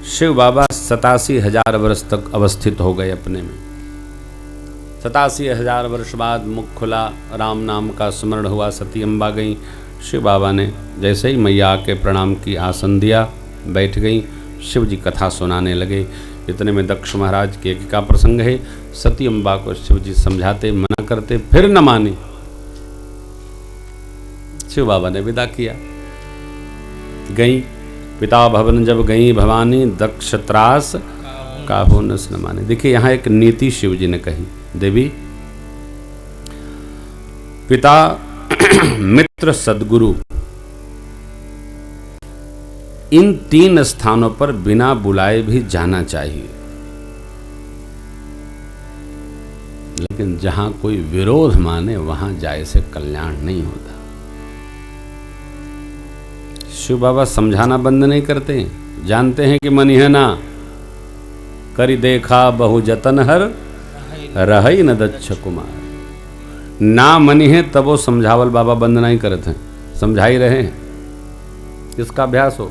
शिव बाबा 87,000 वर्ष तक अवस्थित हो गए अपने में। 87,000 वर्ष बाद मुख खुला, राम नाम का स्मरण हुआ, सती अम्बा गई। शिव बाबा ने जैसे ही मैया आके प्रणाम की, आसन दिया, बैठ गई। शिव जी कथा सुनाने लगे। इतने में दक्ष महाराज के एक का प्रसंग है। सती अम्बा को शिव जी समझाते, मना करते, फिर न मानी। शिव बाबा ने विदा किया। गई पिता भवन जब गई भवानी, दक्ष त्रास काहू न माने। देखिए यहाँ एक नीति शिव जी ने कही, देवी पिता मित्र सदगुरु इन 3 स्थानों पर बिना बुलाए भी जाना चाहिए, लेकिन जहां कोई विरोध माने वहां जाए से कल्याण नहीं होता। शिव बाबा समझाना बंद नहीं करते, जानते हैं कि मनिहना करी देखा बहु जतन हर रही न दक्ष कुमार। ना मनी है तब वो समझावल बाबा बंद नहीं करते हैं, समझा ही रहे हैं। किसका अभ्यास हो।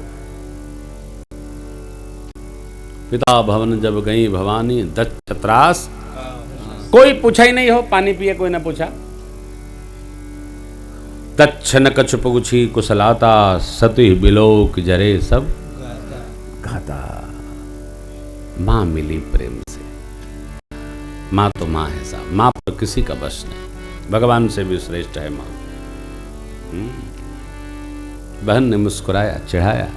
पिता भवन जब गई भवानी, दक्ष त्रास कोई पूछा ही नहीं हो, पानी पिए कोई ना पूछा। दक्ष न कछ पुछी कुशलाता, सती बिलोक जरे सब गाता। मां मिली प्रेम से, मां तो मां है साहब, मां पर किसी का बस नहीं, भगवान से भी श्रेष्ठ है मां। बहन ने मुस्कुराया, चिढ़ाया।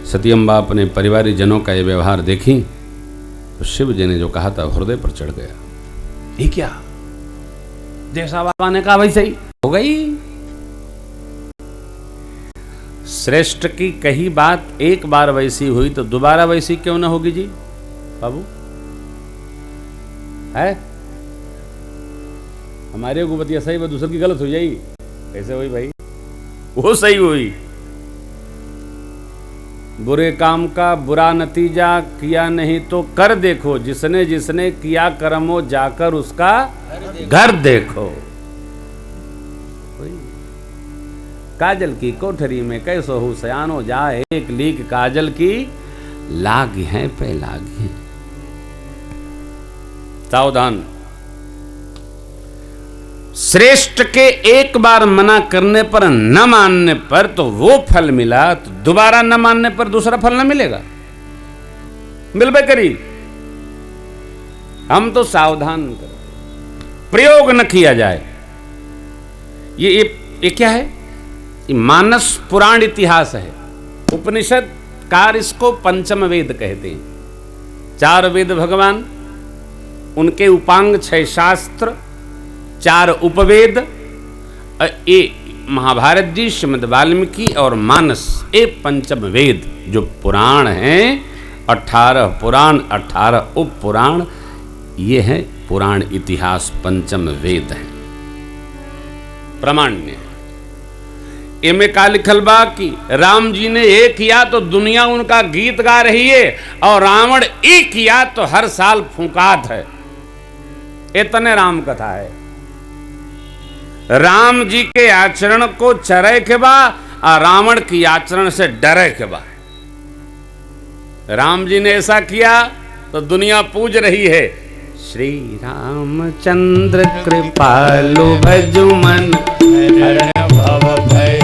सती अम्बा अपने परिवारी जनों का ये व्यवहार देखी तो शिव जी ने जो कहा था हृदय पर चढ़ गया। ये क्या, जैसा बाबा ने कहा वैसे ही हो गई। श्रेष्ठ की कही बात एक बार वैसी हुई तो दोबारा वैसी क्यों ना होगी जी बाबू? है हमारे गुबतिया सही व दूसरे की गलत हो जाएगी, कैसे हुई भाई? वो सही हुई। बुरे काम का बुरा नतीजा किया नहीं तो कर देखो, जिसने जिसने किया कर्मो जाकर उसका घर देखो। काजल की कोठरी में कैसो हो सयानो जाए, एक लीक काजल की लाग है पे लाग है। सावधान। श्रेष्ठ के एक बार मना करने पर न मानने पर तो वो फल मिला, तो दोबारा न मानने पर दूसरा फल न मिलेगा, मिलबे करी। हम तो सावधान कर, प्रयोग न किया जाए। ये क्या है? ये मानस पुराण इतिहास है। उपनिषद कार इसको पंचम वेद कहते हैं। 4 वेद भगवान, उनके उपांग 6 शास्त्र, 4 उपवेद, ये महाभारत जी, श्रीमद् वाल्मीकि और मानस, ये पंचम वेद जो पुराण हैं। 18 पुराण, 18 उप पुराण, ये है पुराण इतिहास, पंचम वेद है, प्रामाण्य। इनमें का लिखल बा कि राम जी ने ये किया तो दुनिया उनका गीत गा रही है, और रावण ये किया तो हर साल फूंकात है। इतने राम कथा है। राम जी के आचरण को चरे के बा, और रावण की आचरण से डरे के बा। राम जी ने ऐसा किया तो दुनिया पूज रही है। श्री रामचंद्र कृपालु भजुमन, भव भय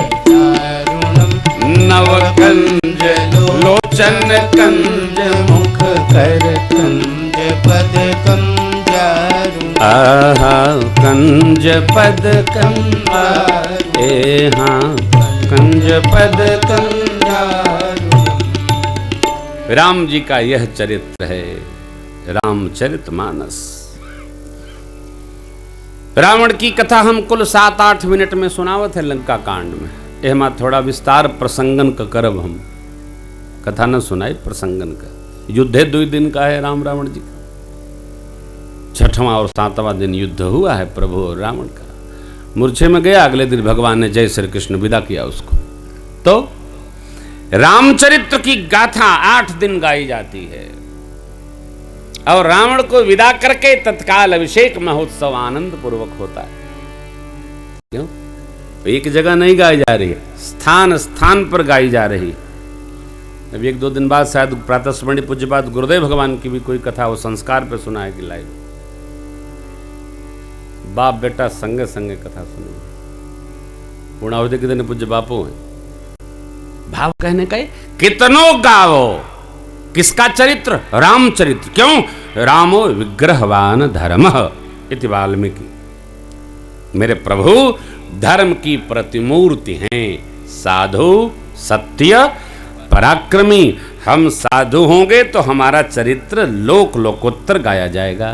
नव कंज लोचन कंज मुख कर कंज पद कंजारु। आहा कंज पद कंजारु, ए हाँ कंज पद कंजारु। राम जी का यह चरित्र है, रामचरितमानस। रावण की कथा हम कुल 7-8 मिनट में सुनावत है लंका कांड में। एमा थोड़ा विस्तार प्रसंगन का करब, हम कथा न सुनाई, प्रसंगन का। युद्ध 2 दिन का है राम रावण जी का। 6वां और 7वां दिन युद्ध हुआ है प्रभु और रावण का। मूर्छे में गया, अगले दिन भगवान ने जय श्री कृष्ण विदा किया उसको। तो रामचरित्र की गाथा 8 दिन गाई जाती है, और रावण को विदा करके तत्काल अभिषेक महोत्सव आनंद पूर्वक होता है। क्यों? एक जगह नहीं गाई जा रही है, स्थान स्थान पर गाई जा रही। अभी 1-2 दिन बाद शायद प्रातः स्मरणीय पूज्यपाद गुरुदेव भगवान की भी कोई कथा वो संस्कार पे सुना है कि लाइव बाप बेटा संगे संगे कथा सुने। पूर्णाहुति के दिन पूज्य बापू हैं। भाव कहने का कितनों गावो किसका चरित्र? रामचरित्र। क्यों? रामो विग्रहवान धर्म इति वाल्मीकि। मेरे प्रभु धर्म की प्रतिमूर्ति हैं, साधु सत्य पराक्रमी। हम साधु होंगे तो हमारा चरित्र लोक लोकोत्तर गाया जाएगा।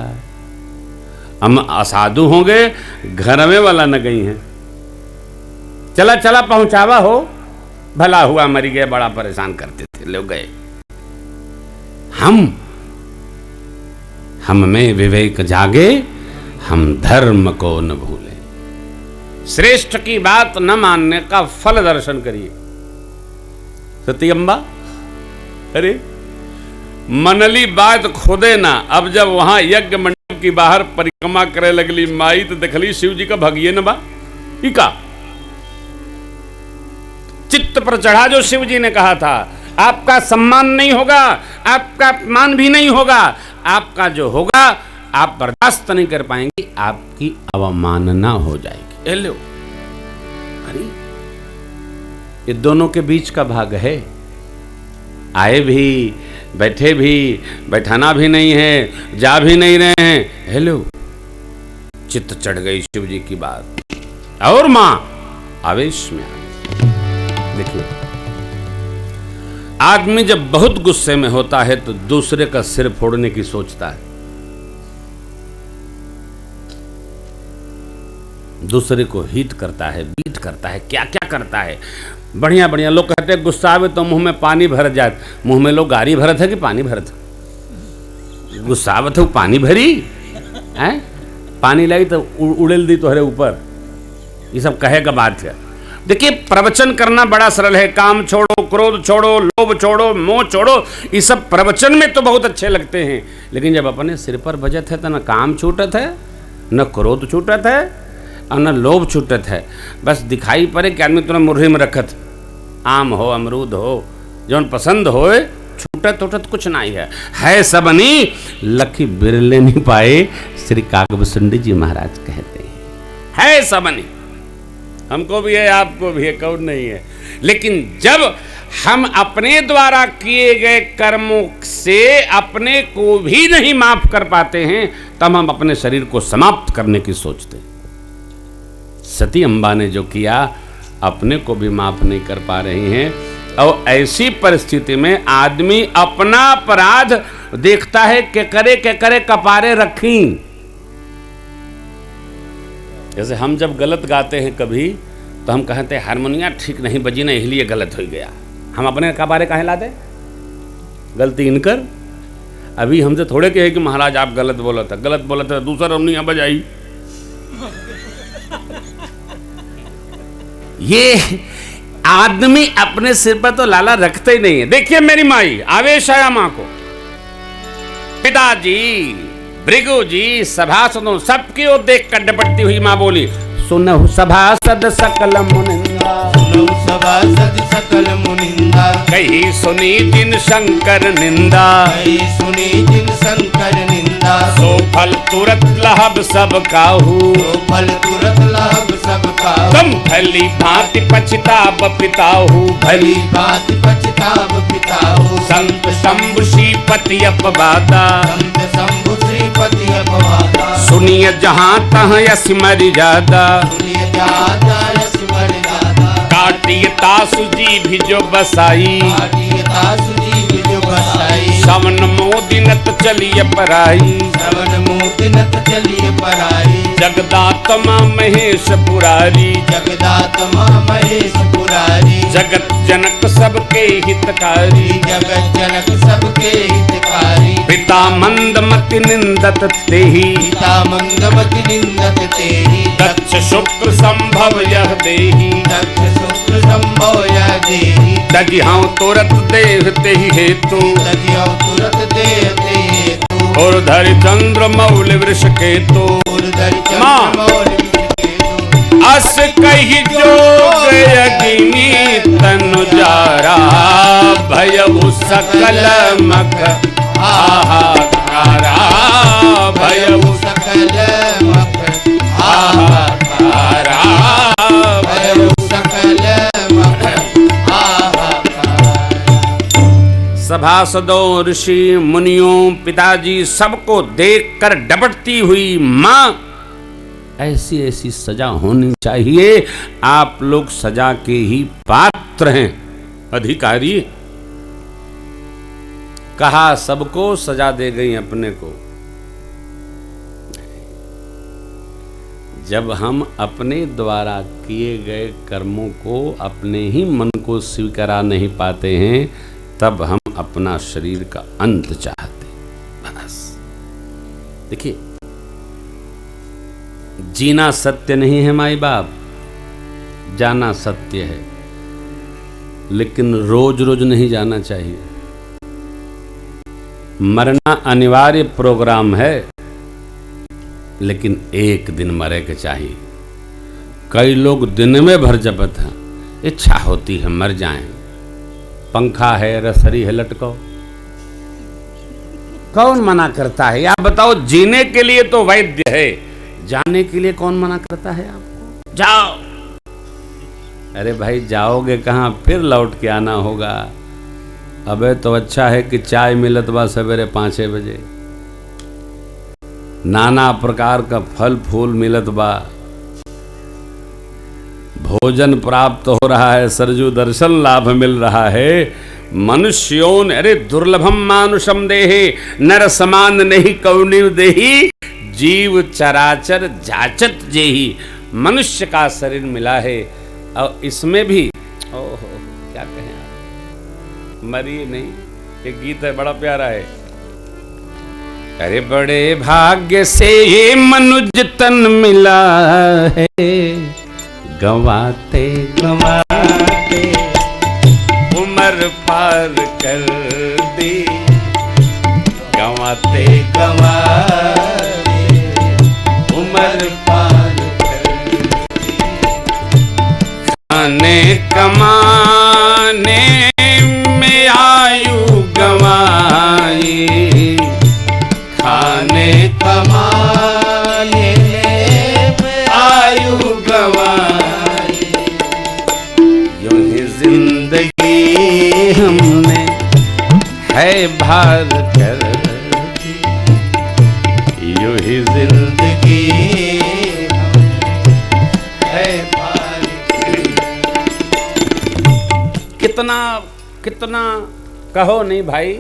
हम असाधु होंगे घर में वाला न गई हैं, चला चला पहुंचावा हो, भला हुआ मरी गए, बड़ा परेशान करते थे लोग गए। हम में विवेक जागे, हम धर्म को न भूलें। श्रेष्ठ की बात न मानने का फल दर्शन करिए। सती अम्बा अरे मनली बात खोदे ना। अब जब वहां यज्ञ मंडप की बाहर परिक्रमा करे लगली माई तो देखली शिव जी का भगिए न बा का चित्त पर चढ़ा। जो शिव जी ने कहा था आपका सम्मान नहीं होगा, आपका अपमान भी नहीं होगा, आपका जो होगा आप बर्दाश्त नहीं कर पाएंगे, आपकी अवमानना हो जाएगी। लो अरे ये दोनों के बीच का भाग है। आए भी बैठे भी, बैठाना भी नहीं है, जा भी नहीं रहे हैं। हेलो चित्त चढ़ गई शिव जी की बात और मां आवेश में आ। देखिए आदमी जब बहुत गुस्से में होता है तो दूसरे का सिर फोड़ने की सोचता है, दूसरे को हित करता है, बीट करता है, क्या क्या करता है। बढ़िया बढ़िया लोग कहते हैं गुस्सा आवे तो मुंह में पानी भर जाए। मुंह में लोग गारी भरत है कि पानी भरत है? गुस्सा आवे तो पानी भरी है, पानी लाई तो उड़ेल दी तोहरे ऊपर। ये सब कहे का बात है। देखिए प्रवचन करना बड़ा सरल है। काम छोड़ो, क्रोध छोड़ो, लोभ छोड़ो, मोह छोड़ो, ये सब प्रवचन में तो बहुत अच्छे लगते हैं। लेकिन जब अपने सिर पर बजत है तो न काम छूटत है, न क्रोध छूटत है और न लोभ छूटत है। बस दिखाई पड़े कि आदमी तुरंत मुर्ही में रखत, आम हो अमरूद हो जौन पसंद हो, छूटत उठत कुछ नहीं है सब नहीं। लकी बिरले नहीं पाए, श्री काकभूषुंडी जी महाराज कहते हैं है सब नहीं। हमको भी है, आपको भी है, कौन नहीं है। लेकिन जब हम अपने द्वारा किए गए कर्मों से अपने को भी नहीं माफ कर पाते हैं, तब हम अपने शरीर को समाप्त करने की सोचते हैं। सती अम्बा ने जो किया अपने को भी माफ नहीं कर पा रही हैं। और ऐसी परिस्थिति में आदमी अपना अपराध देखता है के करे कपारे रखी। जैसे हम जब गलत गाते हैं कभी तो हम कहते हैं हारमोनिया ठीक नहीं बजी ना, इसलिए गलत हो गया। हम अपने कपारे काहे ला दे? गलती इनकर। अभी हमसे थोड़े कहे कि महाराज आप गलत बोला था, गलत बोला था, दूसरा हारमोनिया बजाई। ये आदमी अपने सिर पर तो लाला रखते ही नहीं है। देखिए मेरी माई, आवेश आया मां को, पिताजी, भृगु जी, सभासदों सबकी ओर देख कर डपटती हुई मां बोली, सुनहु सभासद सकल मुनिंदा, सुनहु सभासद सकल मुनिंदा, कही सुनी जिन शंकर निंदा, कही सुनी जिन शंकर निंदा, सो फल तुरत लहब सब काहू, सो फल तुरत लहब सब काहू, तुम भली भांति पछताब पिताहू, भली भांति पछताब पिताहू, संत शंभु श्रीपति अपवादा, संत शंभु श्रीपति अपवादा, सुनिए जहां तहां यश मर्यादा, सुनिए जहां तहां यश मर्यादा, काटिए तासु जी भी जो बसाई, काटिए तासु जी भी जो बसाई, श्रवण मोदिनत चलिए पराई, श्रवण मोदिनत चलिए पराई, जगदात्मा महेश पुरारी, जगदात्मा महेश पुरारी, जगत जनक सबके हितकारी, जगत जनक सबके हितकारी, पिता मंदमति निंदत तेहि, पिता मंदमति निंदत तेहि, दक्ष शुक्र संभव यह देहि, दक्ष शुक्र संभव यह देहि, दगिहां तुरत देह तेहि हेतु, दगिहां तुरत देह तेहि हेतु, और धरि चंद्र मौल वृष केतु, और धरि चंद्र मौल वृष केतु, अस कही जोग अग्नि तनु जारा भयउ सकल मख हाहाकारा भयउ सकल मख हाहाकारा भयउ सकल मख हाहाकारा। सभासदों, ऋषि मुनियों, पिताजी सबको देखकर डबटती हुई मां, ऐसी ऐसी सजा होनी चाहिए। आप लोग सजा के ही पात्र हैं। अधिकारी कहा सबको, सजा दे गई अपने को। जब हम अपने द्वारा किए गए कर्मों को अपने ही मन को स्वीकारा नहीं पाते हैं, तब हम अपना शरीर का अंत चाहते। बस देखिए, जीना सत्य नहीं है माई बाप, जाना सत्य है, लेकिन रोज रोज नहीं जाना चाहिए। मरना अनिवार्य प्रोग्राम है, लेकिन एक दिन मरे के चाहिए। कई लोग दिन में भर जपत हैं, इच्छा होती है मर जाएं, पंखा है, रसरी है, लटको। कौन मना करता है? आप बताओ, जीने के लिए तो वैद्य है, जाने के लिए कौन मना करता है आपको? जाओ। अरे भाई, जाओगे कहाँ? फिर लौट के आना होगा। अबे तो अच्छा है कि चाय मिलत बा सवेरे 5 बजे, नाना प्रकार का फल फूल मिलत बा, भोजन प्राप्त हो रहा है, सरजू दर्शन लाभ मिल रहा है। मनुष्यों, अरे दुर्लभम मानुषम देहे नर समान नहीं कौनिव देही जीव चराचर जाचत जेही। मनुष्य का शरीर मिला है, और इसमें भी ओहो क्या कहें आप, मरिए नहीं। एक गीत है बड़ा प्यारा है, अरे बड़े भाग्य से ये मनुज तन मिला है, गंवाते गंवाते उम्र पार कर दी, गंवाते गंवाते उम्र पार कर दी। खाने कमाने में आयु गंवाई, खाने कमाने में आयु गंवाई, यूं ही जिंदगी हमने है भार कर दी, यूं ही जिंदगी है भार कर दी। कितना कितना कहो नहीं भाई,